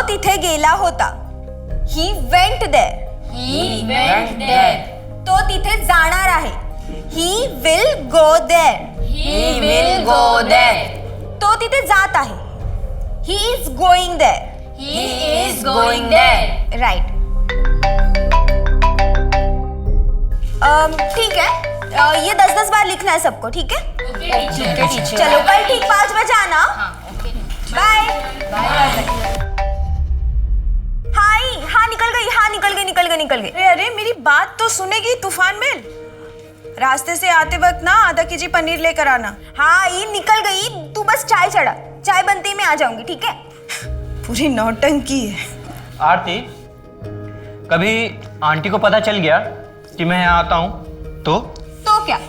तिथे गेला होता. He went there. तो तिथे जाणार आहे. He will go there. तो तिथे जात आहे. He is going there. Right. ठीक है, ये 10-10 बार लिखना है सबको. ठीक है? चलो कल ठीक 5 बजे आना. बाय. हाँ निकल गई. अरे मेरी बात तो सुनेगी तूफान मेल. रास्ते से आते वक्त ना आधा केजी पनीर लेकर आना. हाँ ये निकल गई. तू बस चाय चढ़ा. चाय बनते ही मैं आ जाऊंगी. ठीक है? पूरी नौटंकी है. आरती, कभी आंटी को पता चल गया कि मैं यहाँ आता हूँ तो क्या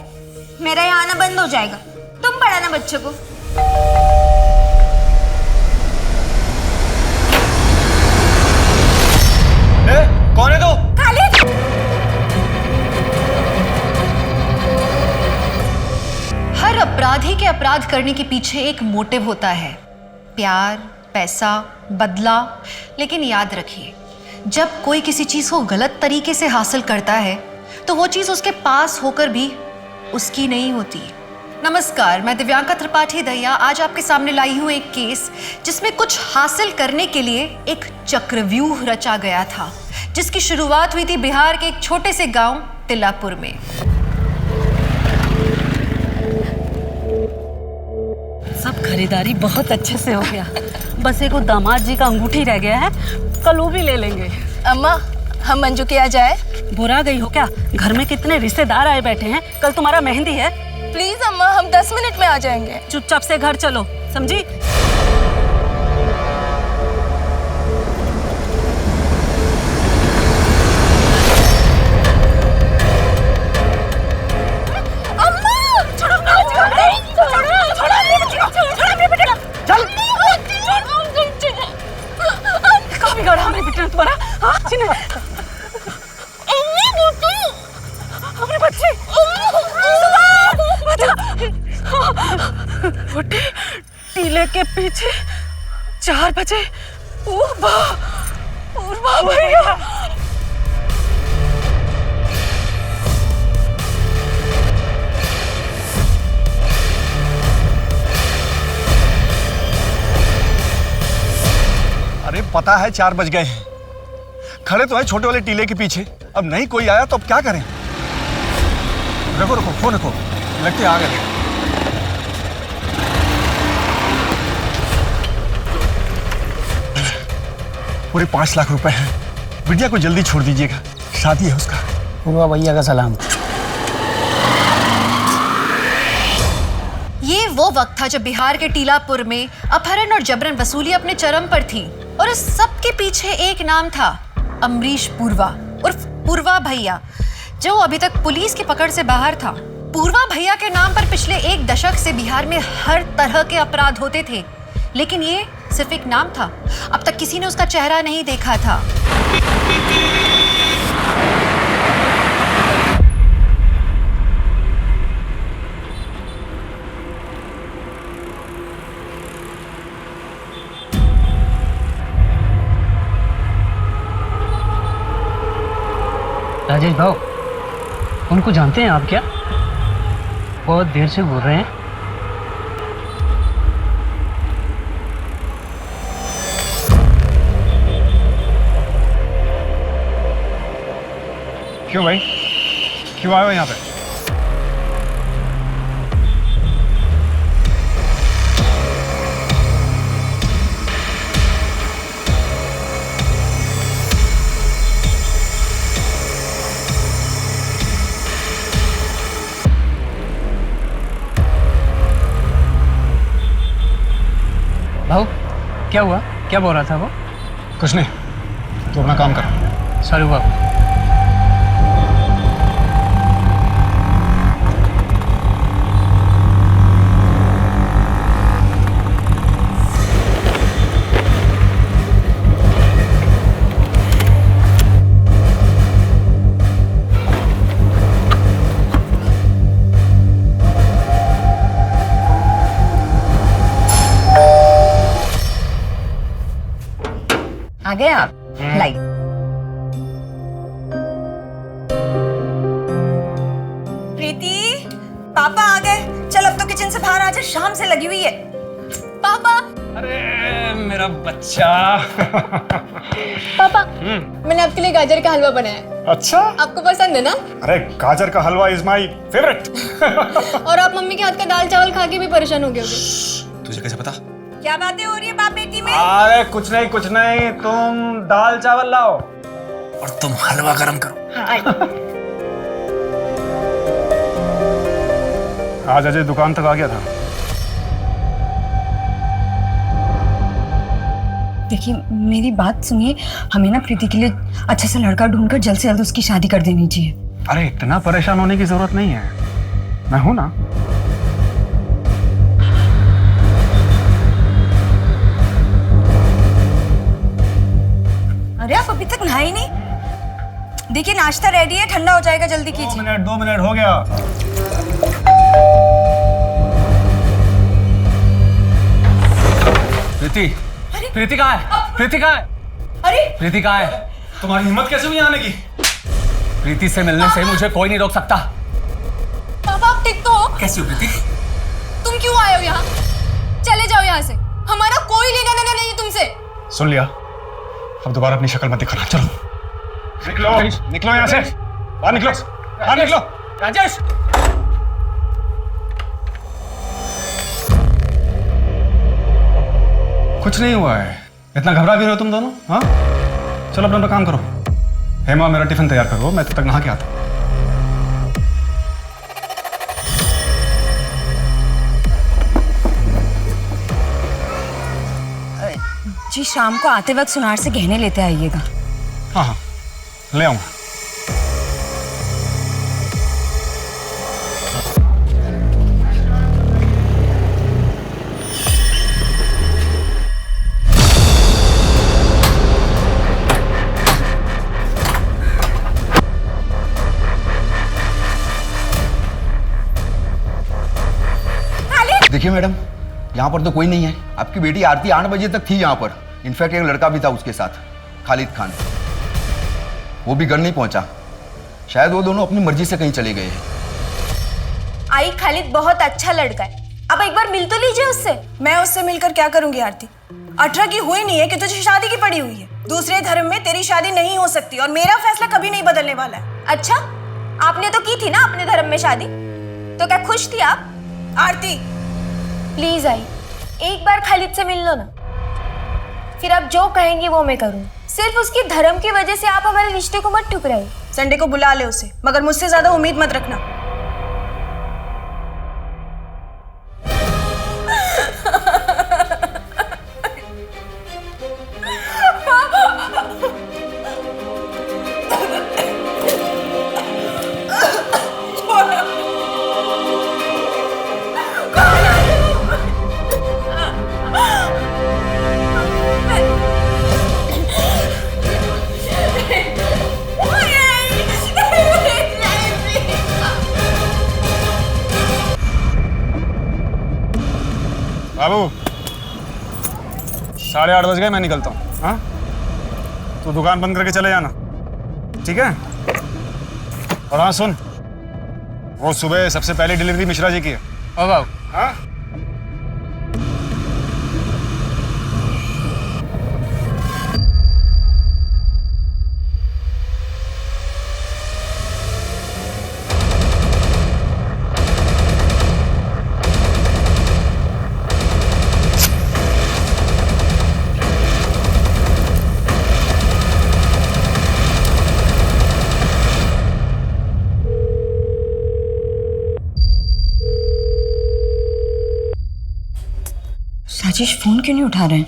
मेरा यहाँ आना बंद हो जाएगा? तुम पढ़ाना बच्चों को. कौन है तू? खालिद. हर अपराधी के अपराध करने के पीछे एक मोटिव होता है. प्यार, पैसा, बदला. लेकिन याद रखिए, जब कोई किसी चीज को गलत तरीके से हासिल करता है तो वो चीज उसके पास होकर भी उसकी नहीं होती. नमस्कार, मैं दिव्यांका त्रिपाठी दहिया आज आपके सामने लाई हूँ एक केस जिसमें कुछ हासिल करने के लिए एक चक्रव्यूह रचा गया था, जिसकी शुरुआत हुई थी बिहार के एक छोटे से गांव तिलापुर में. सब खरीदारी बहुत अच्छे से हो गया. बस एक दामाद जी का अंगूठी रह गया है, कल वो भी ले लेंगे. अम्मा, हम मंजू के यहाँ जाए? बुरा गई हो क्या? घर में कितने रिश्तेदार आए बैठे हैं. कल तुम्हारा मेहंदी है. प्लीज अम्मा, हम 10 मिनट में आ जाएंगे. चुपचाप से घर चलो, समझी? टीले के पीछे 4 बजे पूर्वा भैया. अरे पता है 4 बज गए हैं. खड़े तो है छोटे वाले टीले के पीछे. अब नहीं कोई आया तो अब क्या करें? रखो फोन रखो. लगते आ गए. पूरे 5 लाख रुपए हैं. बिटिया को जल्दी छोड़ दीजिएगा, शादी है उसका. पूर्वा भैया का सलाम. ये वो वक्त था जब बिहार के टीलापुर में अपहरण और जबरन वसूली अपने चरम पर थी. और इस सब के पीछे एक नाम था, अमरीश पूर्वा उर्फ पूर्वा भैया, जो अभी तक पुलिस की पकड़ से बाहर था. पूर्वा भैया के नाम पर पिछले 1 दशक से बिहार में हर तरह के अपराध होते थे, लेकिन ये सिर्फ एक नाम था. अब तक किसी ने उसका चेहरा नहीं देखा था. राजेश भाऊ, उनको जानते हैं आप क्या? बहुत देर से घूर रहे हैं. क्यों भाई, क्यों आए हो यहाँ पे? भाऊ, क्या हुआ? क्या बोल रहा था वो? कुछ नहीं, तू अपना काम कर. सॉरी बाबू. आ गए आप? लाइट। प्रीति, पापा आ गए। चल अब तो किचन से बाहर आ जा, शाम से लगी हुई है। पापा। अरे मेरा बच्चा। पापा, मैंने आपके लिए गाजर का हलवा बनाया है। अच्छा, आपको पसंद है ना? अरे गाजर का हलवा इज माय फेवरेट। और आप मम्मी के हाथ का दाल चावल खा के भी परेशान हो गए होगे। तुझे कैसे पता? क्या बातें हो रही है बाप बेटी में? अरे कुछ नहीं, तुम दाल चावल लाओ और तुम हलवा गरम करो। आज अजय दुकान तक आ गया था। देखिए मेरी बात सुनिए, हमें ना प्रीति के लिए अच्छा सा लड़का ढूंढकर जल्द से जल्द उसकी शादी कर देनी चाहिए। अरे इतना परेशान होने की जरूरत नहीं है, मैं हूं ना। अरे आप अभी तक नहाई नहीं? देखिए नाश्ता रेडी है, ठंडा हो जाएगा, जल्दी कीजिए। 2 मिनट हो गया। प्रीति कहाँ है? प्रीति कहाँ है? अरे प्रीति कहाँ है? तुम्हारी हिम्मत कैसे हुई आने की? प्रीति से मिलने से मुझे कोई नहीं रोक सकता। पापा आप ठीक तो हो? कैसी हो प्रीति? तुम क्यों आए हो यहाँ? चले जाओ यहाँ से, हमारा कोई लेना देना नहीं है तुमसे। सुन लिया, अब दोबारा अपनी शक्ल मत दिखाना। चलो निकलो यहाँ से, बाहर निकलो। राजेश, कुछ नहीं हुआ है, इतना घबरा भी रहे हो तुम दोनों? हाँ चलो अपना काम करो। हेमा मेरा टिफिन तैयार करो, मैं तब तक नहा के आता हूँ। जी शाम को आते वक्त सुनार से गहने लेते आइएगा। हाँ ले आऊँगा। देखिए मैडम, यहाँ पर तो कोई नहीं है। आपकी बेटी आरती 8 बजे तक थी यहाँ पर। इनफैक्ट एक लड़का भी था उसके साथ, खालिद खान। वो भी घर नहीं पहुंचा। शायद वो दोनों अपनी मर्जी से कहीं चले गए हैं। आई, खालिद बहुत अच्छा लड़का है, अब एक बार मिल तो लीजिए उससे। मैं उससे मिलकर क्या करूंगी आरती? 18 की हुई नहीं है कि तुझे शादी की पड़ी हुई है। दूसरे धर्म में तेरी शादी नहीं हो सकती और मेरा फैसला कभी नहीं बदलने वाला है। अच्छा, आपने तो की थी ना अपने धर्म में शादी, तो क्या खुश थी आप? आरती प्लीज आई, एक बार खालिद से मिल लो ना, फिर आप जो कहेंगी वो मैं करूँ। सिर्फ उसकी धर्म की वजह से आप हमारे रिश्ते को मत ठुकराइए। संडे को बुला ले उसे, मगर मुझसे ज्यादा उम्मीद मत रखना। बाबू 8:30 बज गए, मैं निकलता हूँ। हाँ तू दुकान बंद करके चले जाना, ठीक है? और हाँ सुन, वो सुबह सबसे पहले डिलीवरी मिश्रा जी की है। ओ बाबू, हाँ राजेश फोन क्यों नहीं उठा रहे हैं?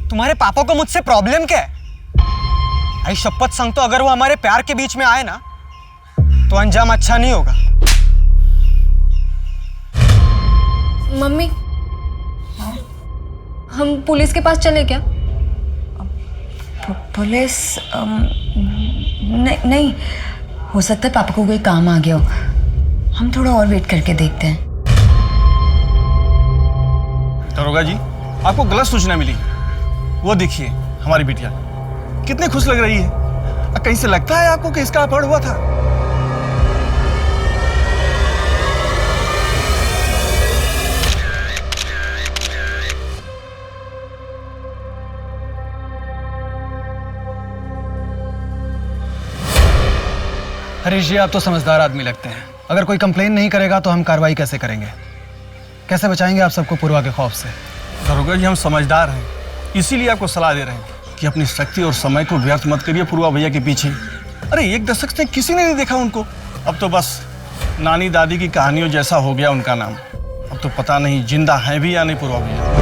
तुम्हारे पापा को मुझसे प्रॉब्लम क्या है? आई शपथ सांगतो, अगर वो हमारे प्यार के बीच में आए ना तो अंजाम अच्छा नहीं होगा। मम्मी, हम पुलिस के पास चले क्या? पुलिस? नहीं, हो सकता है पापा को कोई काम आ गया हो। हम थोड़ा और वेट करके देखते हैं। दरोगा जी, आपको गलत सूचना मिली। पुलिस वाले हमारे प्यार के बीच में आए ना तो अंजाम अच्छा नहीं होगा। मम्मी, हम पुलिस के पास चले क्या? नहीं, नहीं, हो सकता है पापा को कोई काम आ गया हो। हम थोड़ा और वेट करके देखते हैं। दरोगा जी, आपको गलत सूचना मिली। वो देखिए हमारी बिटिया कितनी खुश लग रही है। कहीं से लगता है आपको कि इसका अपहरण हुआ था? हरीश जी, आप तो समझदार आदमी लगते हैं। अगर कोई कंप्लेन नहीं करेगा तो हम कार्रवाई कैसे करेंगे? कैसे बचाएंगे आप सबको पूर्वा के खौफ से? दरोगा जी, हम समझदार हैं, इसीलिए आपको सलाह दे रहे हैं कि अपनी शक्ति और समय को व्यर्थ मत करिए पूर्वा भैया के पीछे। अरे 1 दशक से किसी ने नहीं देखा उनको। अब तो बस नानी दादी की कहानियों जैसा हो गया उनका नाम। अब तो पता नहीं जिंदा है भी या नहीं पूर्वा भैया।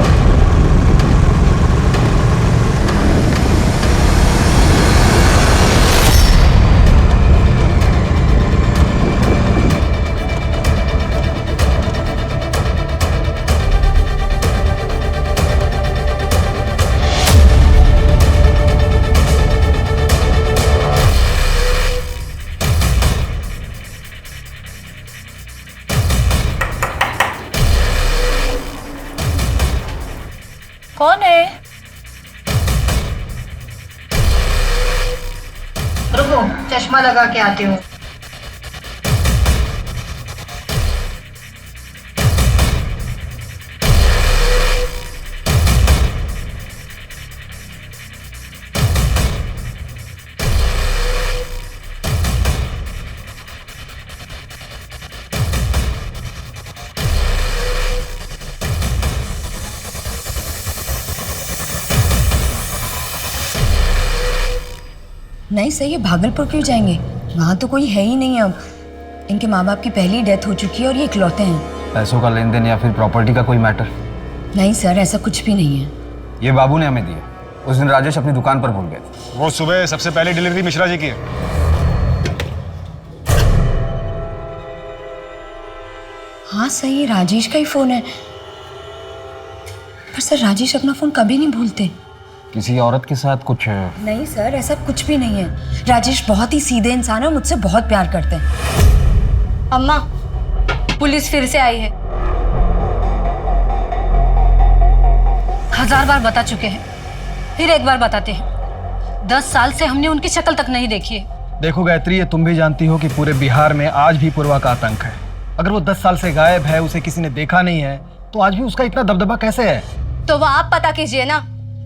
कौन है? रुको, चश्मा लगा के आती हूँ। नहीं सही है, भागलपुर क्यों जाएंगे? वहाँ तो कोई है ही नहीं अब। इनके माँ बाप की पहली डेथ हो चुकी है और ये इकलौते हैं। पैसों का लेन देन या फिर प्रॉपर्टी का कोई मैटर? नहीं सर, ऐसा कुछ भी नहीं है। ये बाबू ने हमें दिए। उस दिन राजेश अपनी दुकान पर भूल गए थे। वो सुबह सबसे पहले डिलीवरी मिश्रा जी की है। हाँ सही है, राजेश का ही फोन है। पर सर, राजेश अपना फोन कभी नहीं भूलते। किसी औरत के साथ कुछ? नहीं सर, ऐसा कुछ भी नहीं है। राजेश बहुत ही सीधे इंसान है और मुझसे बहुत प्यार करते हैं। अम्मा, पुलिस फिर से आई है। 1000 बार बता चुके हैं, फिर एक बार बताते हैं। 10 साल से हमने उनकी शक्ल तक नहीं देखी है। देखो गायत्री, ये तुम भी जानती हो कि पूरे बिहार में आज भी पूर्वा का आतंक है। अगर वो 10 साल से गायब है, उसे किसी ने देखा नहीं है, तो आज भी उसका इतना दबदबा कैसे है? तो वो आप पता कीजिए ना।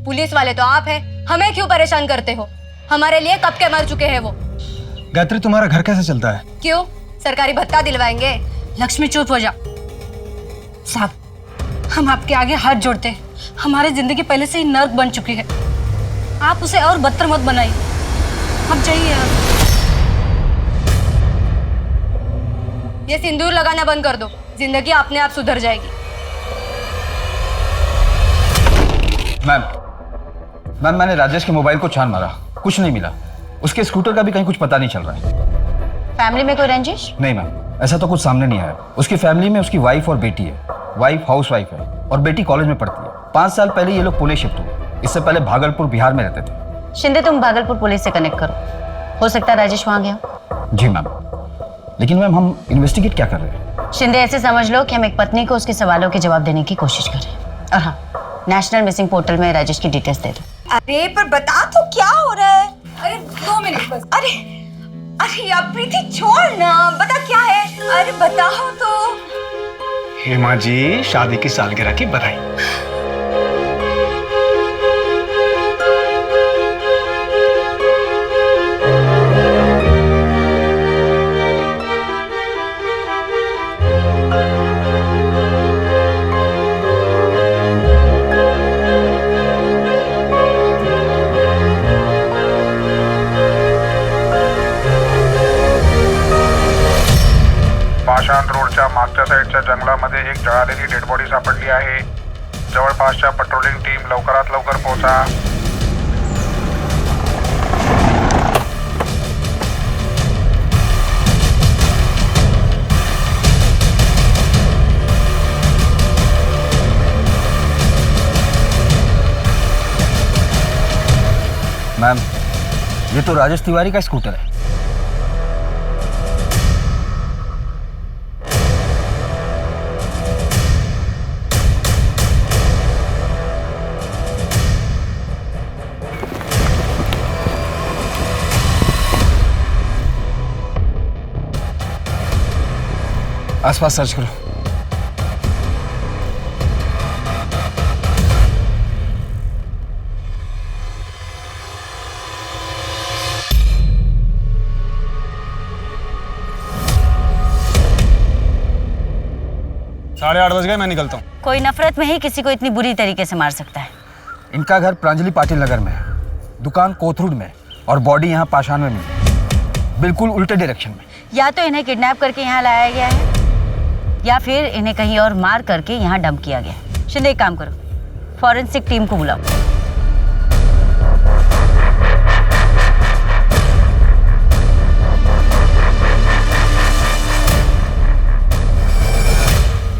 पुलिस वाले तो आप हैं, हमें क्यों परेशान करते हो? हमारे लिए कब के मर चुके हैं वो। गायत्री, तुम्हारा घर कैसे चलता है? क्यों, सरकारी भत्ता दिलवाएंगे? लक्ष्मी चुप हो जा। साहब, हम आपके आगे हाथ जोड़ते हैं। हमारी जिंदगी पहले से ही नर्क बन चुकी है, आप उसे और बदतर मत बनाइए। अब जाइए आप। ये सिंदूर लगाना बंद कर दो, जिंदगी अपने आप सुधर जाएगी। मैम, मैंने राजेश के मोबाइल को छान मारा, कुछ नहीं मिला। उसके स्कूटर का भी कहीं कुछ पता नहीं चल रहा है। फैमिली में कोई रंजिश? नहीं मैम, ऐसा तो कुछ सामने नहीं आया। उसकी फैमिली में उसकी वाइफ और बेटी है। वाइफ हाउस वाइफ है और बेटी कॉलेज में पढ़ती है। 5 साल पहले ये लोग पुणे शिफ्ट हुए। इससे पहले भागलपुर बिहार में रहते थे। शिंदे, तुम भागलपुर पुलिस से कनेक्ट करो, हो सकता है राजेश वहां गया। जी मैम, लेकिन मैम हम इन्वेस्टिगेट क्या कर रहे हैं? शिंदे, ऐसे समझ लो कि हम एक पत्नी को उसके सवालों के जवाब देने की कोशिश कर रहे हैं। और हाँ, नेशनल मिसिंग पोर्टल में राजेश की डिटेल्स दे दो। अरे पर बता तो क्या हो रहा है? अरे 2 मिनट बस। अरे यार प्रीति, छोड़ ना, बता क्या है? अरे बताओ तो। हेमा जी, शादी की सालगिरह की बधाई। पाषाण रोडच्या मागच्या साईडच्या जंगलामध्ये एक जळालेली डेड बॉडी सापडली आहे। जवळपासच्या पेट्रोलिंग टीम लवकरात लवकर पोहोचा। मैम, ये तो राजेश तिवारी का स्कूटर है। आसपास सर्च करो। साढ़े 8 बज गए, मैं निकलता हूँ। कोई नफरत में ही किसी को इतनी बुरी तरीके से मार सकता है। इनका घर प्रांजलि पाटिल नगर में है, दुकान कोथरूड में, और बॉडी यहाँ पाषाण में मिली, बिल्कुल उल्टे डायरेक्शन में। या तो इन्हें किडनैप करके यहाँ लाया गया है या फिर इन्हें कहीं और मार करके यहाँ डंप किया गया है। शिंदे, एक काम करो, फॉरेंसिक टीम को बुलाओ।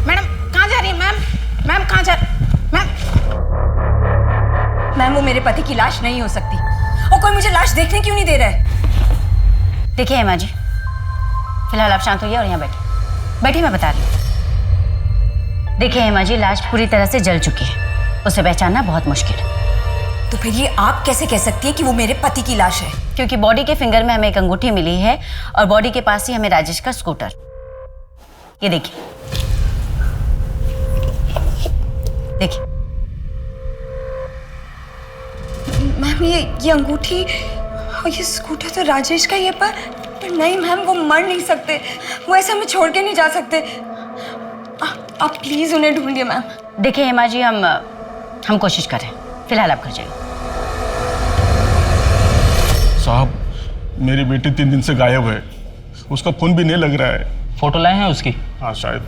मैडम कहाँ जा रही है मैम? मैम कहाँ जा मैम? मैम वो मेरे पति की लाश नहीं हो सकती, और कोई मुझे लाश देखने क्यों नहीं दे रहा है? देखिए हेमा जी, फिलहाल आप शांत होइए और यहाँ बैठिए। बैठिए, मैं बता रही हूँ। देखिए हेमा जी, लाश पूरी तरह से जल चुकी है, उसे पहचानना बहुत मुश्किल है। तो फिर ये आप कैसे कह सकती हैं कि वो मेरे पति की लाश है? क्योंकि बॉडी के फिंगर में हमें एक अंगूठी मिली है और बॉडी के पास ही हमें राजेश का स्कूटर। ये देखिए, देखिए। मैम ये अंगूठी और ये स्कूटर तो राजेश का ही है, पर नहीं मैम, वो मर नहीं सकते, वो ऐसे हमें छोड़ के नहीं जा सकते। आप प्लीज उन्हें ढूंढिए मैम। देखिए हेमा जी, हम कोशिश कर रहे हैं, फिलहाल आप घर जाइए। साहब, मेरी बेटी 3 दिन से गायब है, उसका फोन भी नहीं लग रहा है। फोटो लाए हैं उसकी? हाँ शायद।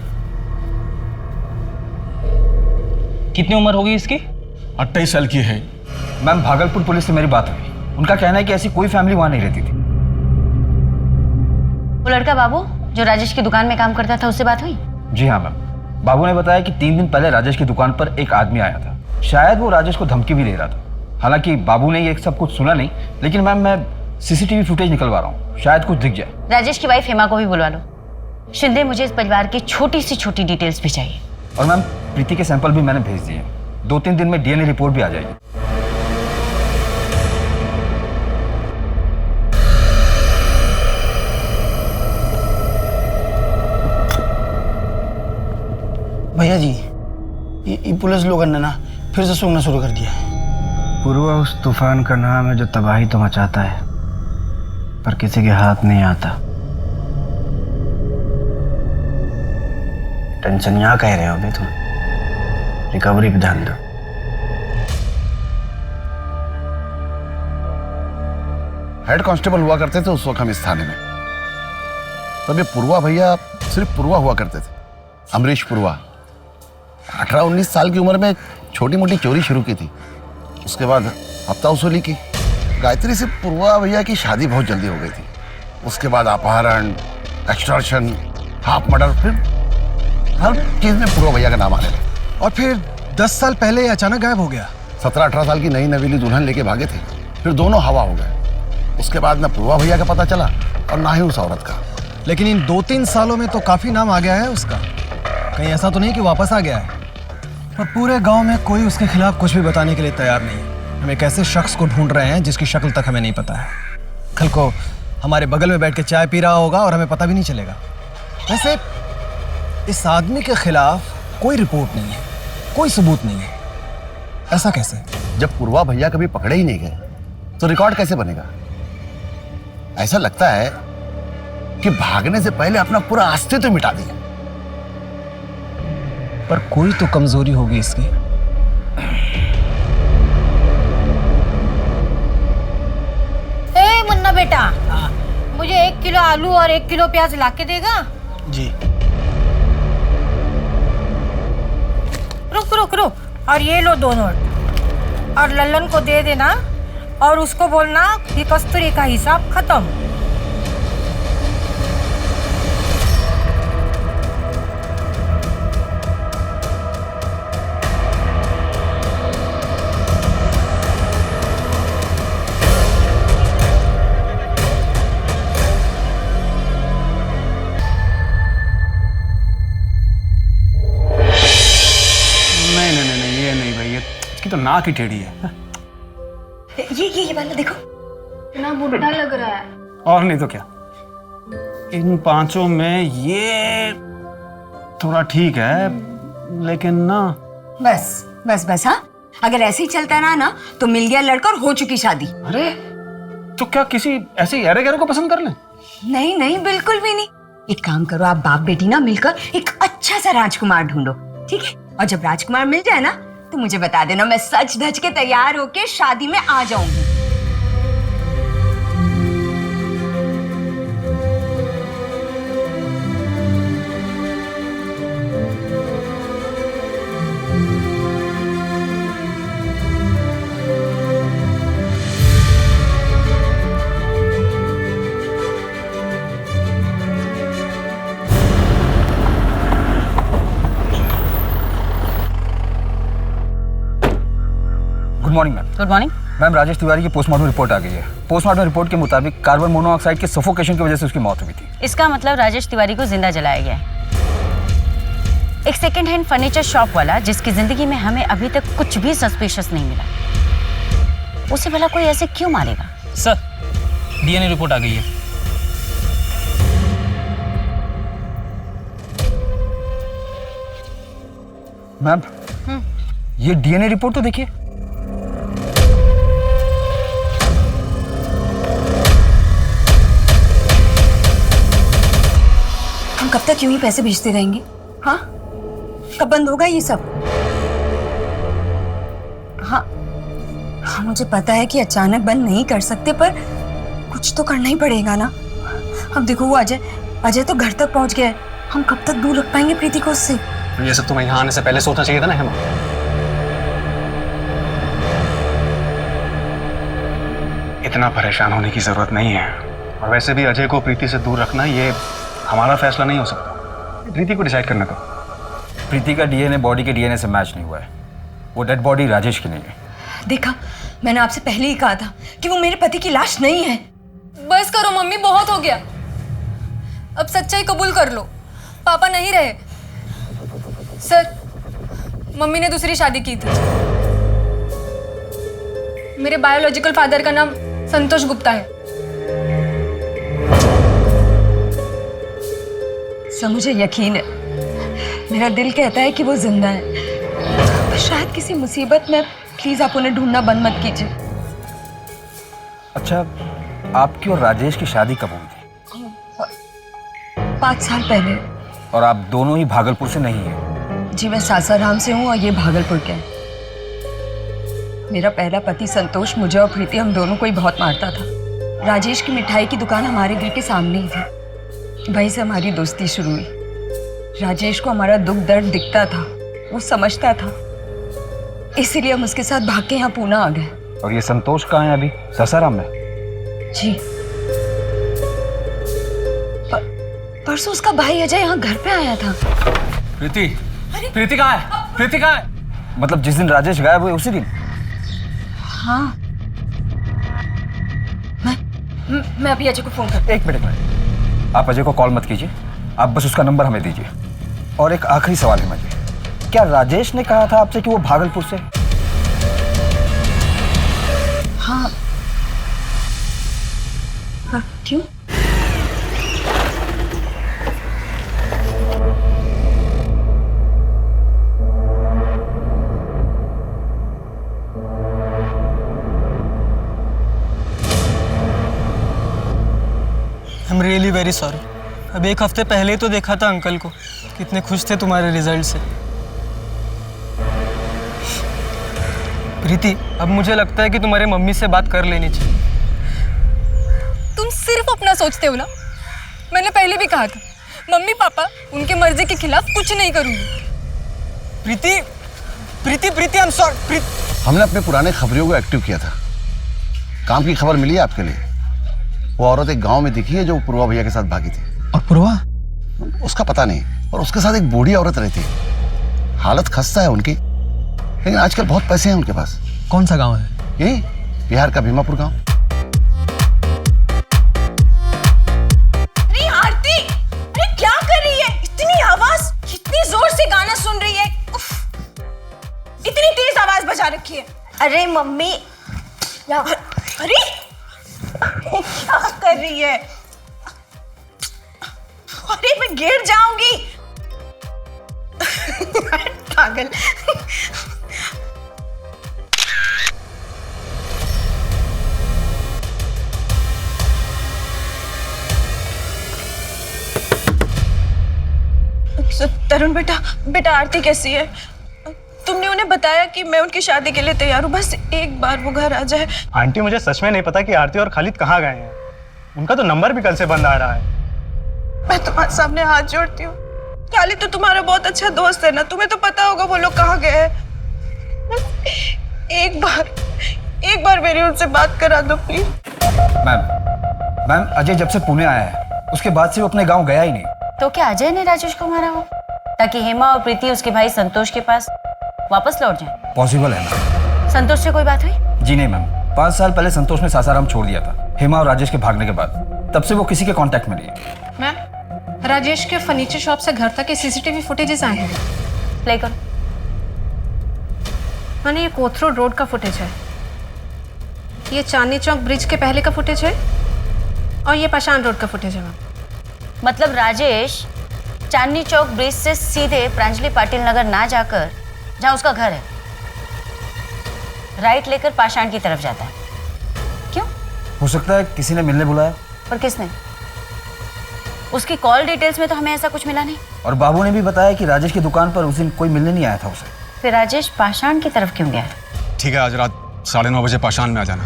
कितनी उम्र होगी इसकी? 28 साल की है। मैम, भागलपुर पुलिस से मेरी बात हुई, उनका कहना है कि ऐसी कोई फैमिली वहां नहीं रहती थी। वो लड़का बाबू जो राजेश की दुकान में काम करता था, उससे बात हुई? जी हाँ मैम, बाबू ने बताया कि 3 दिन पहले राजेश की दुकान पर एक आदमी आया था, शायद वो राजेश को धमकी भी दे रहा था। हालांकि बाबू ने ये सब कुछ सुना नहीं, लेकिन मैम मैं सीसीटीवी फुटेज निकलवा रहा हूँ, शायद कुछ दिख जाए। राजेश की वाइफ हेमा को भी बुलवा लो। शिंदे, मुझे इस परिवार की छोटी सी छोटी डिटेल्स भी चाहिए। और मैम, प्रीति के सैंपल भी मैंने भेज दिए, 2-3 दिन में डीएनए रिपोर्ट भी आ जाएगी। भैया जी, ये पुलिस लोगों ने ना फिर से सूंघना शुरू कर दिया है। पूर्वा उस तूफान का नाम है जो तबाही तो मचाता है, पर किसी के हाथ नहीं आता। टेंशन यहाँ कह रहे हो अभी तुम, रिकवरी पे ध्यान दो। हेड कांस्टेबल हुआ करते थे उस वक्त हम इस थाने में, तब ये पूर्वा भैया सिर्फ पूर्वा हुआ करते थे, अमरीश पूर्वा। 18-19 साल की उम्र में छोटी मोटी चोरी शुरू की थी, उसके बाद हफ्ता वसूली की। गायत्री से पूर्वा भैया की शादी बहुत जल्दी हो गई थी, उसके बाद अपहरण, एक्सटॉर्शन, हाफ मर्डर, फिर हर चीज में पूर्वा भैया का नाम आने लगा। और फिर 10 साल पहले अचानक गायब हो गया। 17-18 साल की नई नवीली दुल्हन लेके भागे थे, फिर दोनों हवा हो गए। उसके बाद ना पूर्वा भैया का पता चला और ना ही उस औरत का। लेकिन इन 2-3 सालों में तो काफी नाम आ गया है उसका, कहीं ऐसा तो नहीं कि वापस आ गया है? और पूरे गांव में कोई उसके खिलाफ कुछ भी बताने के लिए तैयार नहीं है। हम एक ऐसे शख्स को ढूंढ रहे हैं जिसकी शक्ल तक हमें नहीं पता है। कल को हमारे बगल में बैठ के चाय पी रहा होगा और हमें पता भी नहीं चलेगा। वैसे इस आदमी के खिलाफ कोई रिपोर्ट नहीं है, कोई सबूत नहीं है, ऐसा कैसे? जब पूर्वा भैया कभी पकड़े ही नहीं गए तो रिकॉर्ड कैसे बनेगा? ऐसा लगता है कि भागने से पहले अपना पूरा अस्तित्व मिटा दिया। पर कोई तो कमजोरी होगी इसकी। ए मुन्ना बेटा, मुझे 1 किलो आलू और 1 किलो प्याज ला के देगा? जी। रुक रुक रुक, और ये लो 2 नोट, और लल्लन को दे देना और उसको बोलना कि कस्तूरी का हिसाब खत्म। तो नाक ही टेढ़ी है। ये वाला देखो, इतना बुढ़ा लग रहा है। और नहीं तो क्या, इन 5 में ये थोड़ा ठीक है, लेकिन ना। बस बस बस, हाँ, अगर ऐसे ही चलता रहा ना तो मिल गया लड़का और हो चुकी शादी। अरे तो क्या किसी ऐसे यारे गैरों को पसंद कर लें? नहीं नहीं, बिल्कुल भी नहीं। एक काम करो, आप बाप बेटी ना मिलकर एक अच्छा सा राजकुमार ढूंढो, ठीक है? और जब राजकुमार मिल जाए ना तो मुझे बता देना, मैं सच धज के तैयार होके शादी में आ जाऊंगी। Good morning ma'am. Good morning ma'am, Rajesh Tiwari की पोस्टमार्टम रिपोर्ट आ गई है। पोस्टमार्टम रिपोर्ट के मुताबिक कार्बन मोनोऑक्साइड के सफोकेशन की वजह से उसकी मौत हुई थी। इसका मतलब राजेश तिवारी को जिंदा जलाया गया है। एक सेकेंड हैंड फर्नीचर शॉप वाला जिसकी जिंदगी में हमें अभी तक कुछ भी सस्पिशियस नहीं मिला, उसे भला कोई ऐसे क्यों मारेगा? सर, डीएनए रिपोर्ट आ गई है। मैम, ये डीएनए रिपोर्ट तो देखिए। हम कब तक यूं ही पैसे भेजते रहेंगे? हाँ, कब बंद होगा ये सब? हाँ हाँ, मुझे पता है कि अचानक बंद नहीं कर सकते, पर कुछ तो करना ही पड़ेगा ना। अब देखो, वो अजय तो घर तक पहुंच गया है। हम कब तक दूर रख पाएंगे प्रीति को उससे? ये सब तुम्हें यहाँ आने से पहले सोचना चाहिए था ना हेमा। इतना परेशान होने की जरूरत नहीं है। और वैसे भी अजय को प्रीति से दूर रखना ये हमारा फैसला नहीं हो सकता। प्रीति को डिसाइड करना। तो प्रीति का डीएनए बॉडी के डीएनए से मैच नहीं हुआ है। वो डेड बॉडी राजेश की नहीं है। देखा, मैंने आपसे पहले ही कहा था कि वो मेरे पति की लाश नहीं है। बस करो मम्मी, बहुत हो गया। अब सच्चाई कबूल कर लो, पापा नहीं रहे। सर, मम्मी ने दूसरी शादी की थी। मेरे बायोलॉजिकल फादर का नाम संतोष गुप्ता है। सर, मुझे यकीन है, मेरा दिल कहता है कि वो जिंदा है। पर शायद किसी मुसीबत में, प्लीज आप उन्हें ढूंढना बंद मत कीजिए। अच्छा, आपकी और राजेश की शादी कब हुई थी? 5 साल पहले। और आप दोनों ही भागलपुर से नहीं हैं? जी, मैं सासाराम से हूँ और ये भागलपुर के हैं। मेरा पहला पति संतोष मुझे और प्रीति, हम दोनों को ही बहुत मारता था। राजेश की मिठाई की दुकान हमारे घर के सामने ही थी। वहीं से हमारी दोस्ती शुरू हुई। राजेश को हमारा दुख दर्द दिखता था, वो समझता था, इसीलिए हम उसके साथ भाग के यहाँ पूना आ गए। और ये संतोष कहाँ है अभी? सासाराम में? जी, परसों उसका भाई अजय यहाँ घर पे आया था। प्रीति, प्रीति कहाँ है? प्रीति कहाँ है? मतलब जिस दिन राजेश गायब हुए उसी दिन? हाँ, मैं अभी अजय को फोन करती हूँ। एक मिनट, आप अजय को कॉल मत कीजिए, आप बस उसका नंबर हमें दीजिए। और एक आखिरी सवाल है मुझे, क्या राजेश ने कहा था आपसे कि वो भागलपुर से? हाँ। क्यों? I am really very sorry. अब 1 हफ्ते पहले ही तो देखा था अंकल को, कितने खुश थे तुम्हारे रिजल्ट से। प्रीति, अब मुझे लगता है कि तुम्हारे मम्मी से बात कर लेनी चाहिए। तुम सिर्फ अपना सोचते हो ना। मैंने पहले भी कहा था, मम्मी पापा उनकी मर्जी के खिलाफ कुछ नहीं करूंगी। प्रीति, प्रीति, प्रीति, आई एम सॉरी। हमने अपने पुराने खबरियों को एक्टिव किया था। काम की खबर मिली है आपके लिए। वो औरत एक गांव में दिखी है जो पूर्वा भैया के साथ भागी थी। और पूर्वा? उसका पता नहीं। और उसके साथ एक बूढ़ी औरत रहती है। हालत खस्ता है उनकी, लेकिन आजकल बहुत पैसे हैं उनके पास। कौन सा गांव है? यही बिहार का भीमापुर गांव। अरे आरती, अरे क्या कर रही है? इतनी आवाज, कितनी जोर से गाना सुन रही है। उफ, इतनी तेज आवाज बजा रखी है। अरे मम्मी, अरे क्या कर रही है? अरे मैं गिर जाऊंगी। पागल। तरुण बेटा, बेटा आरती कैसी है? तुमने उन्हें बताया कि मैं उनकी शादी के लिए तैयार हूँ, बस एक बार वो घर आ जाए। आंटी मुझे सच में नहीं पता कि आरती और खालिद कहाँ गए हैं। उनका तो नंबर भी कल से बंद आ रहा है। मैं तुम्हारे सामने हाथ जोड़ती हूँ, खालिद तो तुम्हारा बहुत अच्छा दोस्त है ना, तुम्हें तो पता होगा वो लोग कहाँ गए हैं। एक बार मेरी उनसे बात करा दो प्लीज। मैम अजय जब से पुणे आया है उसके बाद से वो अपने गांव गया ही नहीं। तो क्या अजय ने राजेश को मारा हो ताकि हेमा और प्रीति उसके भाई संतोष के पास वापस लौट जाए? पॉसिबल है मैम। संतोष से कोई बात हुई? जी नहीं मैम, 5 साल पहले संतोष ने सासाराम छोड़ दिया था हेमा और राजेश के भागने के बाद। तब से वो किसी के कांटेक्ट में नहीं है। मैम, राजेश के फर्नीचर शॉप से घर तक के सीसीटीवी फुटेजेस आए हैं। प्ले करो। मैंने ये कोथरूड रोड का फुटेज है, ये चांदनी चौक ब्रिज के पहले का फुटेज है और ये पाषाण रोड का फुटेज है। मैम मतलब राजेश चांदनी चौक ब्रिज से सीधे प्रांजलि पाटिल नगर ना जाकर जहां उसका घर है, राइट लेकर पाषाण की तरफ जाता है। क्यों? हो सकता है किसी ने मिलने बुलाया। पर किसने? उसकी कॉल डिटेल्स में तो हमें ऐसा कुछ मिला नहीं। और बाबू ने भी बताया कि राजेश की दुकान पर उस दिन कोई मिलने नहीं आया था उसे। फिर राजेश पाषाण की तरफ क्यों गया? ठीक है, आज रात 9:30 बजे पाषाण में आ जाना।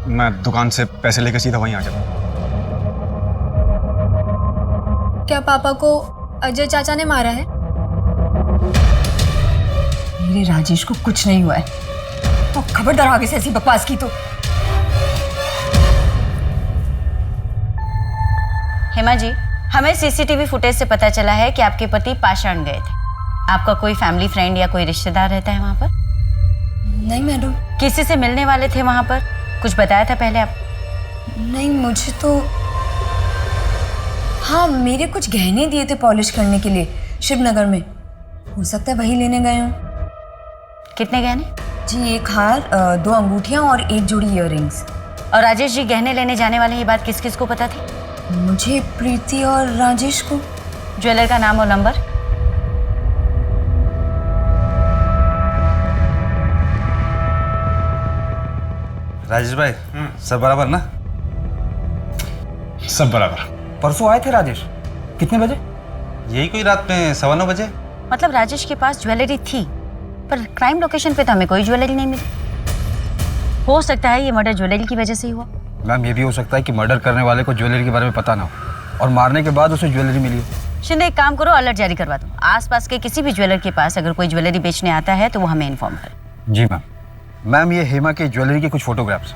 मैं दुकान से पैसे लेकर सीधा वहीं आ जाऊंगा। क्या पापा को अजय चाचा ने मारा है? मेरे राजेश को कुछ नहीं हुआ है। तो खबरदार आगे से ऐसी बकवास की तो। हेमा जी, हमें सीसीटीवी फुटेज से पता चला है कि आपके पति पाषाण गए थे। आपका कोई फैमिली फ्रेंड या कोई रिश्तेदार रहता है वहां पर? नहीं मैडम। किसी से मिलने वाले थे वहां पर? कुछ बताया था पहले आप? नहीं, मुझे तो हाँ, मेरे कुछ गहने दिए थे पॉलिश करने के लिए शिवनगर में। हो सकता है वही लेने गए हों। कितने गहने? जी, एक हार, 2 अंगूठियां और 1 जोड़ी इयररिंग्स। और राजेश जी गहने लेने जाने वाले, ये बात किस किस को पता थी? मुझे, प्रीति और राजेश को। ज्वेलर का नाम और नंबर? राजेश भाई, सब बराबर ना? सब बराबर। परसों आए थे राजेश। कितने बजे? यही कोई रात में 9:15 बजे। मतलब राजेश के पास ज्वेलरी थी, पर क्राइम लोकेशन पे तो हमें कोई ज्वेलरी नहीं मिली। हो सकता है ये मर्डर ज्वेलरी की वजह से ही हुआ। मैम, ये भी हो सकता है कि मर्डर करने वाले को ज्वेलरी के बारे में पता ना हो और मारने के बाद उसे ज्वेलरी मिली हो। शिंदे, एक काम करो, अलर्ट जारी करवा दो। आसपास के किसी भी ज्वेलर के पास अगर कोई ज्वेलरी बेचने आता है तो वो हमें इन्फॉर्म करे। जी मैम। मैम, ये हेमा के ज्वेलरी के कुछ फोटोग्राफ्स।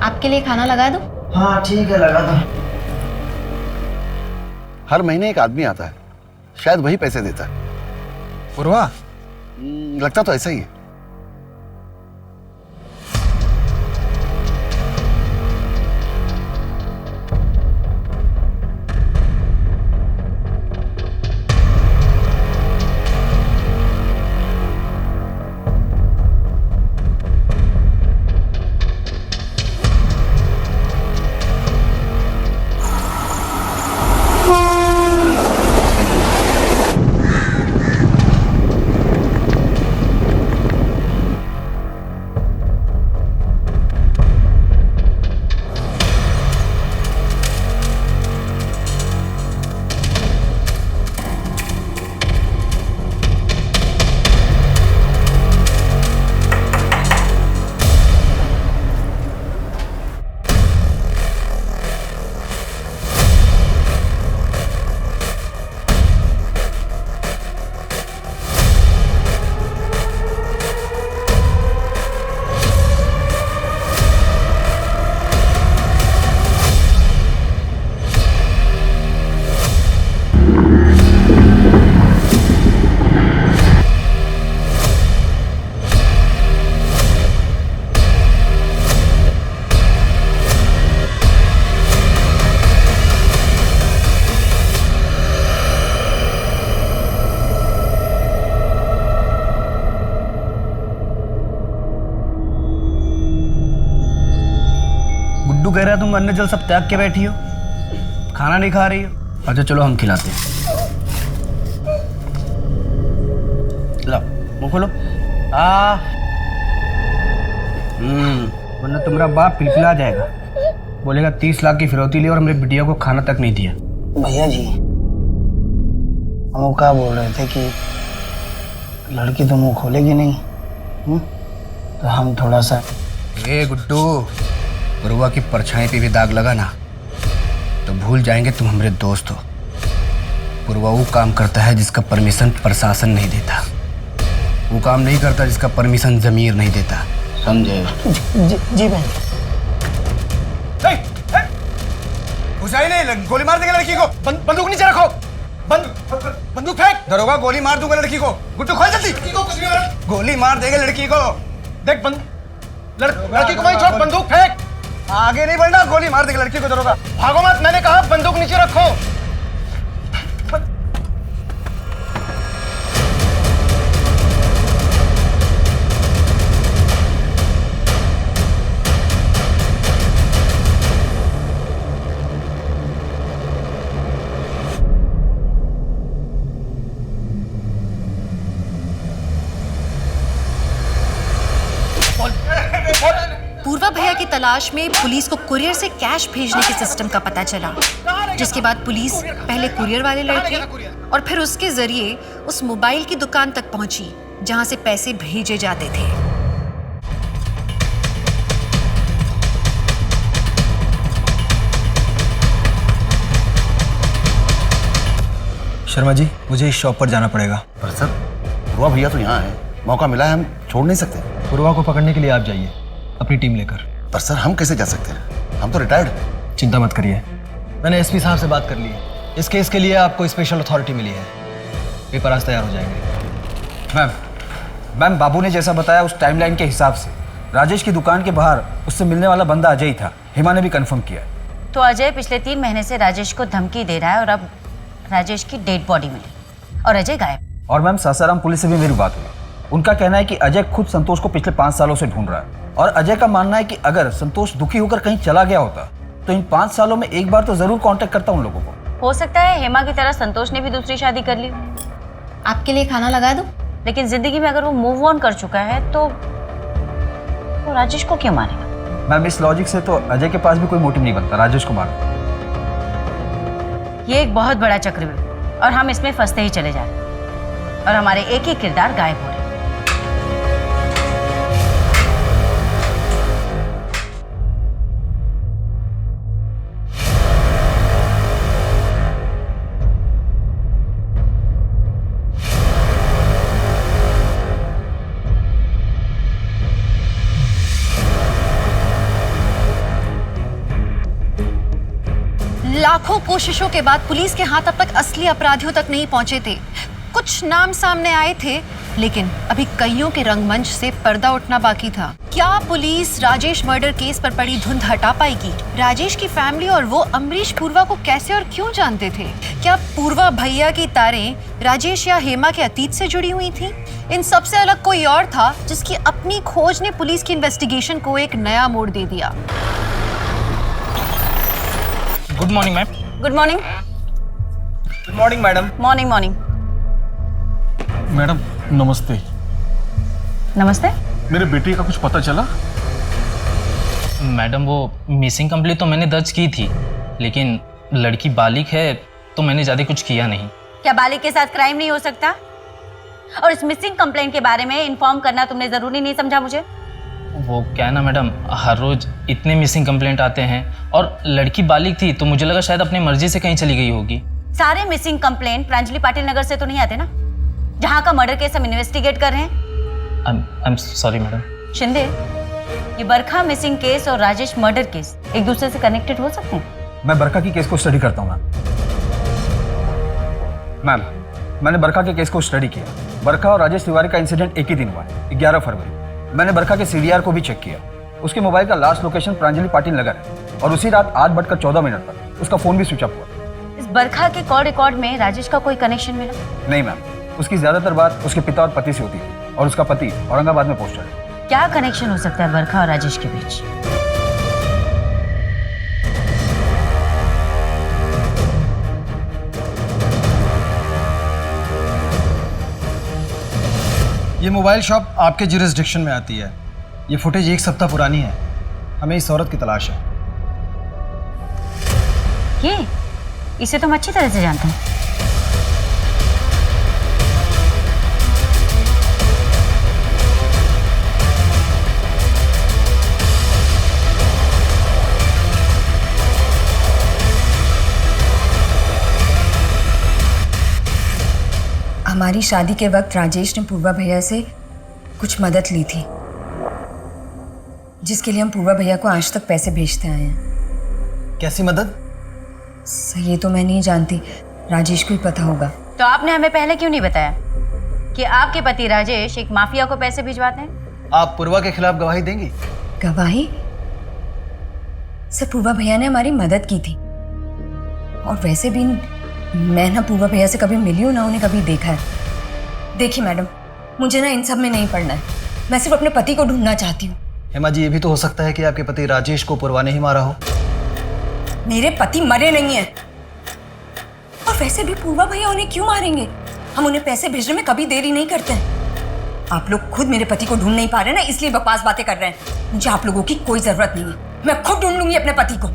आपके लिए खाना लगा दूं? हाँ ठीक है, लगा दो। हर महीने एक आदमी आता है, शायद वही पैसे देता है। पूर्वा, लगता तो ऐसा ही है। कह रहा है तुम अन्न जल सब त्याग के बैठी हो, खाना नहीं खा रही हो। अच्छा चलो हम खिलाते हैं। लो मुँह खोलो। वरना तुम्हारा बाप पिलपिला जाएगा, बोलेगा 30 लाख की फिरौती ली और हमारे बिटिया को खाना तक नहीं दिया। भैया जी हम क्या बोल रहे थे कि लड़की तो मुंह खोलेगी नहीं, तो हम थोड़ा सा। ए गुड्डू, पुरवा की परछाई पे भी दाग लगा ना तो भूल जाएंगे तुम हमारे दोस्त हो। पुरवा वो काम करता है जिसका परमिशन प्रशासन नहीं देता, वो काम नहीं करता जिसका परमिशन जमीर नहीं देता, समझे? जी बहन। घुसाई नहीं, गोली मार देगा लड़की को। बंदूक नीचे रखो, बंदूक फेंक। दरोगा गोली मार दूंगा लड़की को। गुड्डू खोल जल्दी। गोली मार देगा लड़की को। देख लड़की को वहीं छोड़, बंदूक फेंक। आगे नहीं बढ़ना, गोली मार देगा लड़की को दरोगा। भागो मत, मैंने कहा बंदूक नीचे रखो। पूर्वा भैया की तलाश में पुलिस को कुरियर से कैश भेजने के सिस्टम का पता चला, जिसके बाद पुलिस पहले कुरियर वाले लड़के और फिर उसके जरिए उस मोबाइल की दुकान तक पहुंची जहां से पैसे भेजे जाते थे। शर्मा जी, मुझे इस शॉप पर जाना पड़ेगा। पर सर पुरवा भैया तो यहाँ है, मौका मिला है, हम छोड़ नहीं सकते। पुरवा को पकड़ने के लिए आप जाइए अपनी टीम लेकर। पर सर हम कैसे जा सकते हैं, हम तो रिटायर्ड। चिंता मत करिए, मैंने एसपी साहब से बात कर ली है। इस केस के लिए आपको स्पेशल अथॉरिटी मिली है, पेपर आज तैयार हो जाएंगे। मैम बाबू ने जैसा बताया उस टाइमलाइन के हिसाब से राजेश की दुकान के बाहर उससे मिलने वाला बंदा अजय ही था। हेमा ने भी कंफर्म किया। तो अजय पिछले 3 महीने से राजेश को धमकी दे रहा है और अब राजेश की डेड बॉडी मिली और अजय गायब। और मैम सासाराम पुलिस से भी मेरी बात हुई, उनका कहना है कि अजय खुद संतोष को पिछले 5 सालों से ढूंढ रहा है और अजय का मानना है कि अगर संतोष दुखी होकर कहीं चला गया होता तो इन 5 सालों में एक बार तो जरूर कांटेक्ट करता उन लोगों को। हो सकता है हेमा की तरह संतोष ने भी दूसरी शादी कर ली। आपके लिए खाना लगा दूं? लेकिन जिंदगी में अगर वो मूव ऑन कर चुका है तो राजेश को क्यों मारेगा? मैम इस लॉजिक से तो अजय के पास भी कोई मोटिव नहीं बनता राजेश को मारने। ये एक बहुत बड़ा चक्रव्यूह और हम इसमें फंसते ही चले जा रहे हैं और हमारे एक ही किरदार गायब हो रहे हैं। लाखों कोशिशों के बाद पुलिस के हाथ अब तक असली अपराधियों तक नहीं पहुंचे थे। कुछ नाम सामने आए थे, लेकिन अभी कईयों के रंगमंच से पर्दा उठना बाकी था। क्या पुलिस राजेश मर्डर केस पर पड़ी धुंध हटा पाएगी? राजेश की फैमिली और वो अमरीश पूर्वा को कैसे और क्यों जानते थे? क्या पूर्वा भैया की तारें राजेश या हेमा के अतीत से जुड़ी हुई थी? इन सबसे अलग कोई और था जिसकी अपनी खोज ने पुलिस की इन्वेस्टिगेशन को एक नया मोड़ दे दिया। Good morning ma'am. Good morning. Good morning madam. Morning morning. Madam नमस्ते। नमस्ते। मेरे बेटे का कुछ पता चला? मैडम वो मिसिंग कंप्लेंट तो मैंने दर्ज की थी, लेकिन लड़की बालिग है तो मैंने ज़्यादा कुछ किया नहीं। क्या बालिग के साथ क्राइम नहीं हो सकता? और इस मिसिंग कंप्लेंट के बारे में इन्फॉर्म करना तुमने ज़रूरी नहीं समझा मुझे? वो क्या है ना मैडम, हर रोज़ इतने मिसिंग कंप्लेंट आते हैं और लड़की बालिग थी तो मुझे लगा शायद अपनी मर्जी से कहीं चली गई होगी। सारे मिसिंग कंप्लेंट प्रांजलि पाटिल नगर से तो नहीं आते ना, जहाँ का मर्डर केस हम इन्वेस्टिगेट कर रहे हैं। I am sorry madam. Shinde, ये बरखा मिसिंग केस और राजेश मर्डर केस एक दूसरे से कनेक्टेड हो सकते हैं? मैं बरखा की केस को स्टडी करता हूँ मैम। मैंने बरखा के केस को स्टडी किया। बरखा और राजेश तिवारी का इंसिडेंट एक ही दिन हुआ है, 11 फरवरी। मैंने बरखा के CDR को भी चेक किया। उसके मोबाइल का लास्ट लोकेशन प्रांजलि पाटिल नगर है और उसी रात 8:14 पर उसका फोन भी स्विच ऑफ हुआ। इस बरखा के कॉल रिकॉर्ड में राजेश का कोई कनेक्शन मिला? नहीं मैम, उसकी ज्यादातर बात उसके पिता और पति से होती थी और उसका पति औरंगाबाद में पोस्टेड है। क्या कनेक्शन हो सकता है बरखा और राजेश के बीच? ये मोबाइल शॉप आपके जुरिस्डिक्शन में आती है। ये फुटेज 1 सप्ताह पुरानी है। हमें इस औरत की तलाश है। ये इसे तो हम अच्छी तरह से जानते हैं। हमारी शादी के वक्त राजेश ने पूर्वा भैया से कुछ मदद ली थी, जिसके लिए हम पूर्वा भैया को आज तक पैसे भेजते आए हैं। कैसी मदद? सर ये तो मैं नहीं जानती, राजेश को ही पता होगा। तो आपने हमें पहले क्यों नहीं बताया कि आपके पति राजेश एक माफिया को पैसे भिजवाते हैं? आप पूर्वा के खिलाफ गवाही देंगी? गवाही? सर पूर्वा भैया ने हमारी मदद की थी, और वैसे भी मैं ना पूर्वा भैया से कभी मिली हूँ ना उन्हें कभी देखा है। देखिए मैडम, मुझे ना इन सब में नहीं पड़ना है। मैं सिर्फ अपने पति को ढूंढना चाहती हूँ। हेमा जी, ये भी तो हो सकता है कि आपके पति राजेश को पूर्वा ने ही मारा हो। मेरे पति मरे नहीं हैं, और वैसे भी पूर्वा भैया उन्हें क्यों मारेंगे? हम उन्हें पैसे भेजने में कभी देरी नहीं करते हैं। आप लोग खुद मेरे पति को ढूंढ नहीं पा रहे ना, इसलिए बकवास बातें कर रहे हैं। मुझे आप लोगों की कोई जरूरत नहीं है, मैं खुद ढूंढ लूंगी अपने पति को।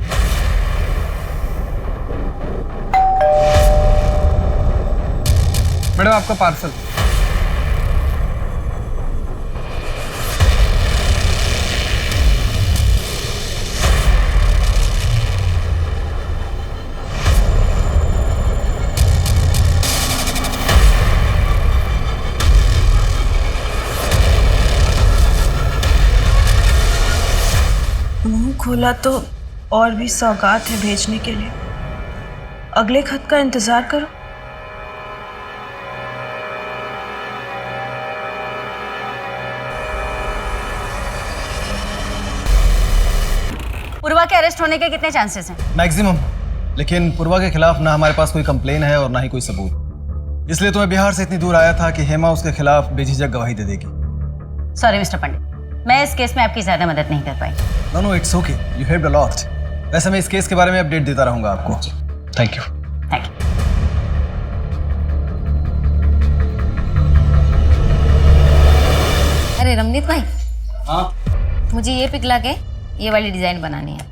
मैडम आपका पार्सल। मुंह खोला तो और भी सौगात है भेजने के लिए। अगले खत का इंतजार करो। पूर्वा के अरेस्ट होने के कितने चांसेस हैं? मैक्सिमम। लेकिन पूर्वा के खिलाफ ना हमारे पास कोई कंप्लेन है और ना ही कोई सबूत। इसलिए तो मैं बिहार से इतनी दूर आया था कि हेमा उसके खिलाफ बेझिझक गवाही दे देगी। सॉरी मिस्टर पंडित, मैं इस केस में आपकी ज्यादा मदद नहीं कर पाई। No it's okay, you helped a lot. वैसे मैं इस केस के बारे में अपडेट देता रहूंगा आपको। Thank you. Thank you. अरे रमनीत भाई, हाँ मुझे ये पिघला के ये वाली डिजाइन बनानी है।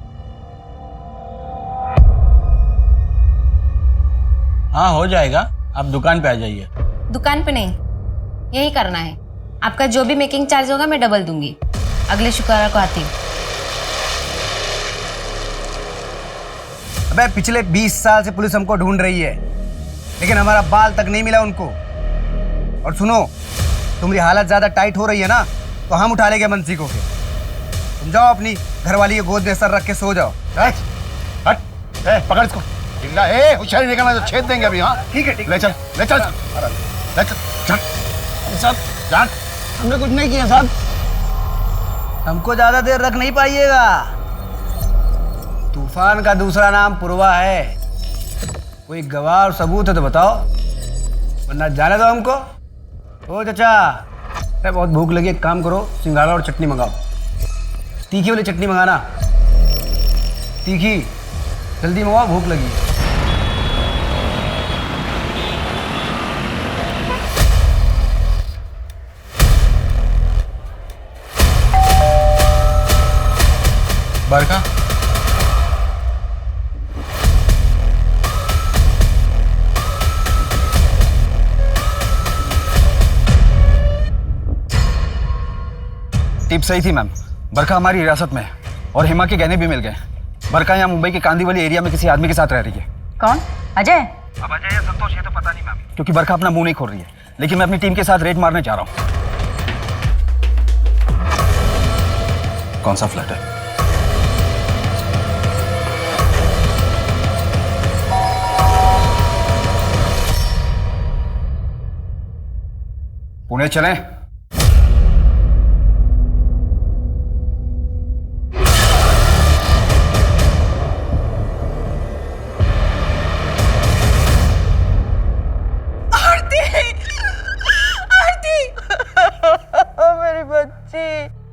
हाँ हो जाएगा, आप दुकान पे आ जाइए। दुकान पे नहीं, यही करना है। आपका जो भी मेकिंग चार्ज होगा मैं डबल दूंगी। अगले शुक्रवार को आती हूँ। अबे पिछले 20 साल से पुलिस हमको ढूंढ रही है, लेकिन हमारा बाल तक नहीं मिला उनको। और सुनो, तुम्हारी हालत ज्यादा टाइट हो रही है ना, तो हम उठा लेंगे मंसी को। फिर तुम जाओ अपनी घरवाली के गोद में सर रख के सो जाओ। हट, पकड़ इसको। होशियारी निकलना तो छेद देंगे अभी। हाँ ठीक है, ठीक। ले चल, ले चल, ले चल, चल। साहब जान, हमने कुछ नहीं किया साहब। हमको ज्यादा देर रख नहीं पाइएगा। तूफान का दूसरा नाम पूर्वा है। कोई गवाह और सबूत है तो बताओ, वरना जाने दो हमको। ओ चाचा, अरे बहुत भूख लगी, एक काम करो, सिंघाड़ा और चटनी मंगाओ। तीखी वाली चटनी मंगाना, तीखी, जल्दी मंगाओ, भूख लगी। बरका, टिप सही थी मैम। बरखा हमारी हिरासत में है और हेमा के गहने भी मिल गए। बरखा यहाँ मुंबई के कांदीवली एरिया में किसी आदमी के साथ रह रही है। कौन? अजय? अब अजय या संतोष ये तो पता नहीं मैम, क्योंकि बरखा अपना मुंह नहीं खोल रही है। लेकिन मैं अपनी टीम के साथ रेड मारने जा रहा हूँ। कौन सा फ्लैट है? पुणे चलें?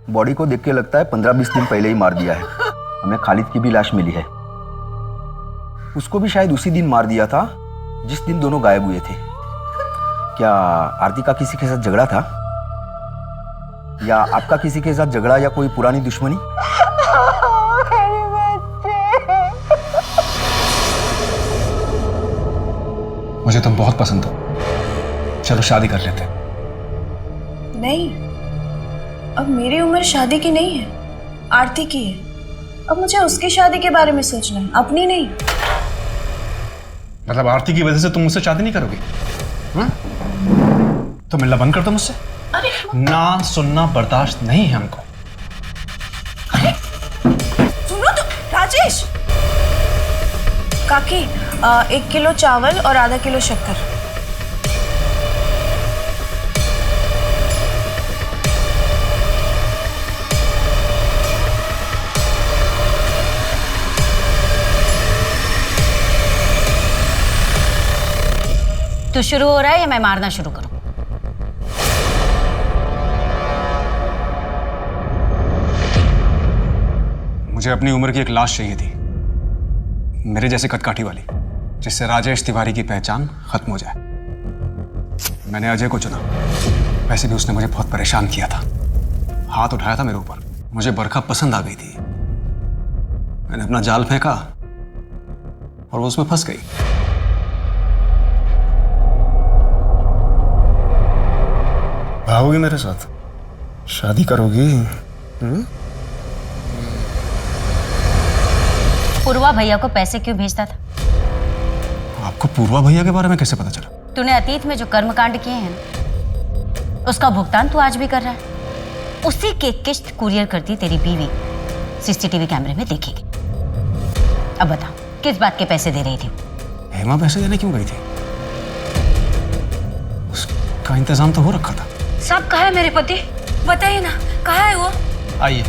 बॉडी को देख के लगता है 15-20 दिन पहले ही मार दिया है। हमें खालिद की भी लाश मिली है। उसको भी शायद उसी दिन मार दिया था जिस दिन दोनों गायब हुए थे। क्या आरती का किसी के साथ झगड़ा था? या आपका किसी के साथ झगड़ा या कोई पुरानी दुश्मनी? मुझे तुम बहुत पसंद हो, चलो शादी कर लेते हैं। नहीं, अब मेरी उम्र शादी की नहीं है, आरती की है। अब मुझे उसकी शादी के बारे में सोचना है, अपनी नहीं। मतलब आरती की वजह से तुम मुझसे शादी नहीं करोगी? तो मिलना बंद कर दो मुझसे। ना सुनना बर्दाश्त नहीं है हमको। सुनो तो राजेश। काकी 1 किलो चावल और आधा किलो शक्कर। तो शुरू हो रहा है या मैं मारना शुरू करूं? मुझे अपनी उम्र की एक लाश चाहिए थी, मेरे जैसे कदकाठी वाली, जिससे राजेश तिवारी की पहचान खत्म हो जाए। मैंने अजय को चुना। वैसे भी उसने मुझे बहुत परेशान किया था, हाथ उठाया था मेरे ऊपर। मुझे बरखा पसंद आ गई थी। मैंने अपना जाल फेंका और वो उसमें फंस गई। भागोगी मेरे साथ? शादी करोगी? पूर्वा भैया को पैसे क्यों भेजता था? आपको पूर्वा भैया के बारे में कैसे पता चला? तूने अतीत में जो कर्मकांड किए हैं ना, उसका भुगतान तू आज भी कर रहा है। उसी के किस्त कुरियर करती तेरी बीवी सीसीटीवी कैमरे में देखेगी। अब बता, किस बात के पैसे दे रही थी? हेमा पैसे देने क्यों गई थी? उसका इंतजाम तो हो रखा था। सब कहा है मेरे पति? बताइए ना, कहा है वो? आइए।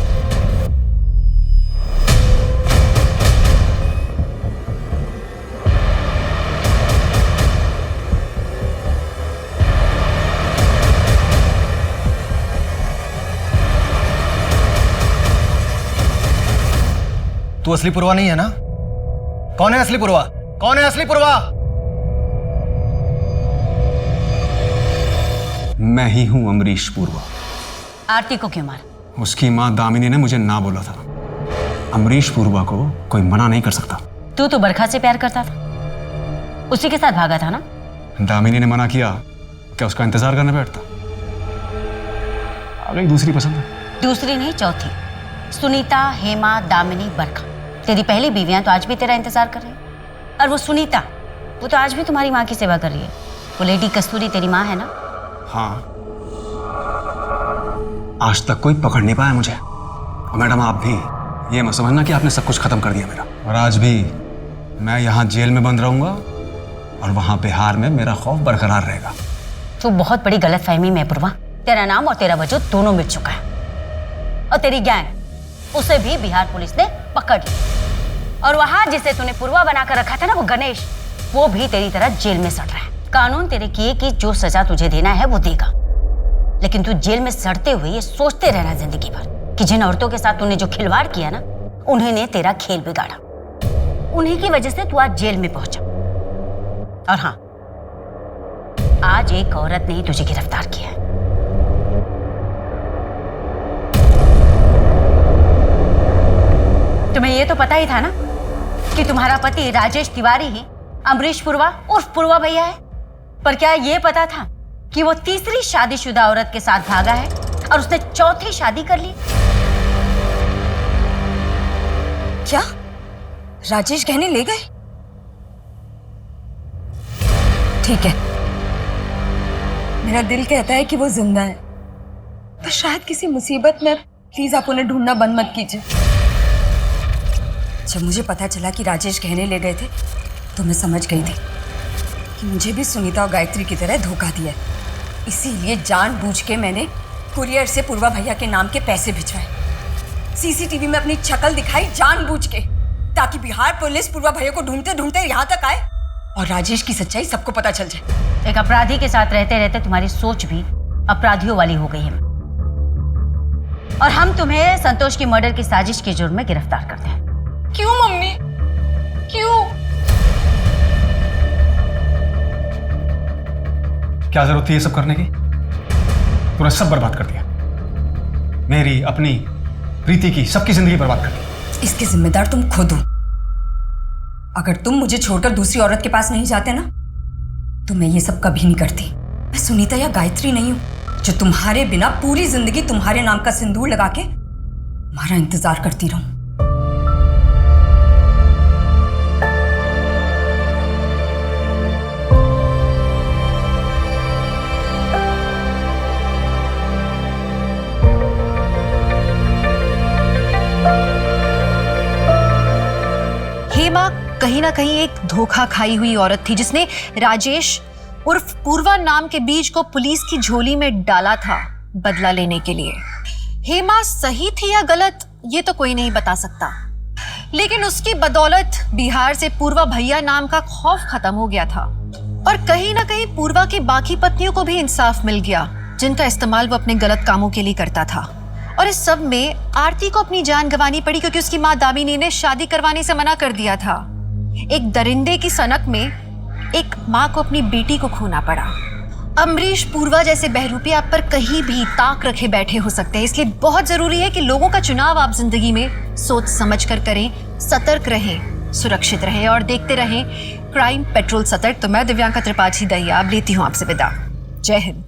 तू असली पूर्वा नहीं है ना? कौन है असली पूर्वा? कौन है असली पूर्वा? मैं ही हूं अमरीश पूर्वा। आरती को क्यों मारा? उसकी मां दामिनी ने मुझे ना बोला था। अमरीश पूर्वा को कोई मना नहीं कर सकता। तू तो बरखा से प्यार करता था, उसी के साथ भागा था ना? दामिनी ने मना किया, क्या उसका इंतजार करने बैठता? आ गई दूसरी पसंद। दूसरी नहीं, चौथी। सुनीता, हेमा, दामिनी, बरखा, तेरी पहली बीवियां तो आज भी तेरा इंतजार कर रही है। और वो सुनीता, वो तो आज भी तुम्हारी माँ की सेवा कर रही है। वो लेडी कस्तूरी तेरी माँ है ना? हाँ, आज तक कोई पकड़ नहीं पाया मुझे। और मैडम, आप भी ये मत समझना कि आपने सब कुछ खत्म कर दिया मेरा। और आज भी मैं यहाँ जेल में बंद रहूंगा और वहां बिहार में मेरा खौफ बरकरार रहेगा। तू बहुत बड़ी गलतफहमी में पूर्वा। तेरा नाम और तेरा वजूद दोनों मिट चुका है। और तेरी गैंग, उसे भी बिहार पुलिस ने पकड़ लिया। और वहां जिसे तूने पूर्वा बनाकर रखा था ना, वो गणेश, वो भी तेरी तरह जेल में सड़ रहा है। कानून तेरे किए कि जो सजा तुझे देना है वो देगा, लेकिन तू जेल में सड़ते हुए ये सोचते रहना जिंदगी भर कि जिन औरतों के साथ तूने जो खिलवाड़ किया ना, उन्हीं ने तेरा खेल बिगाड़ा। उन्हीं की वजह से तू आज जेल में पहुंचा। और हाँ, आज एक औरत ने ही तुझे गिरफ्तार किया है। तुम्हें ये तो पता ही था ना कि तुम्हारा पति राजेश तिवारी ही अमरीश पूर्वा उर्फ पूर्वा भैया है। पर क्या ये पता था कि वो तीसरी शादीशुदा औरत के साथ भागा है और उसने चौथी शादी कर ली? क्या राजेश गहने ले गए? ठीक है, मेरा दिल कहता है कि वो जिंदा है, पर शायद किसी मुसीबत में। प्लीज आप उन्हें ढूंढना बंद मत कीजिए। जब मुझे पता चला कि राजेश गहने ले गए थे, तो मैं समझ गई थी कि मुझे भी सुनीता और गायत्री की तरह धोखा दिया है। इसीलिए जानबूझ के मैंने कुरियर से पूर्वा भैया के नाम के पैसे भिजवाए, सीसीटीवी में अपनी शक्ल दिखाई जानबूझ के, ताकि बिहार पुलिस पूर्वा भैया को ढूंढते ढूंढते यहाँ तक आए और राजेश की सच्चाई सबको पता चल जाए। एक अपराधी के साथ रहते रहते तुम्हारी सोच भी अपराधियों वाली हो गई है। और हम तुम्हें संतोष की मर्डर की साजिश के जुर्म में गिरफ्तार करते हैं। क्यों मम्मी, क्यों? क्या जरूरत थी ये सब करने की? तूने सब बर्बाद कर दिया। मेरी, अपनी, प्रीति की, सबकी जिंदगी बर्बाद कर दी। इसके जिम्मेदार तुम खुद हो। अगर तुम मुझे छोड़कर दूसरी औरत के पास नहीं जाते ना, तो मैं ये सब कभी नहीं करती। मैं सुनीता या गायत्री नहीं हूं जो तुम्हारे बिना पूरी जिंदगी तुम्हारे नाम का सिंदूर लगा के तुम्हारा इंतजार करती रहूं। हेमा कहीं ना कहीं एक धोखा खाई हुई औरत थी जिसने राजेश उर्फ पूर्वा नाम के बीज को पुलिस की झोली में डाला था बदला लेने के लिए। हेमा सही थी या गलत ये तो कोई नहीं बता सकता, लेकिन उसकी बदौलत बिहार से पूर्वा भैया नाम का खौफ खत्म हो गया था और कहीं ना कहीं पूर्वा की बाकी पत्नियों को भी इंसाफ मिल गया जिनका इस्तेमाल वो अपने गलत कामों के लिए करता था। और इस सब में आरती को अपनी जान गंवानी पड़ी क्योंकि उसकी माँ दामिनी ने शादी करवाने से मना कर दिया था। एक दरिंदे की सनक में एक माँ को अपनी बेटी को खोना पड़ा। अमरीश पूर्वा जैसे बहरूपी आप पर कहीं भी ताक रखे बैठे हो सकते हैं, इसलिए बहुत जरूरी है कि लोगों का चुनाव आप जिंदगी में सोच समझ कर करें, सतर्क रहें, सुरक्षित रहें और देखते रहें क्राइम पेट्रोल सतर्क। तो मैं दिव्यांका त्रिपाठी दहिया अब लेती हूँ आपसे विदा। जय हिंद।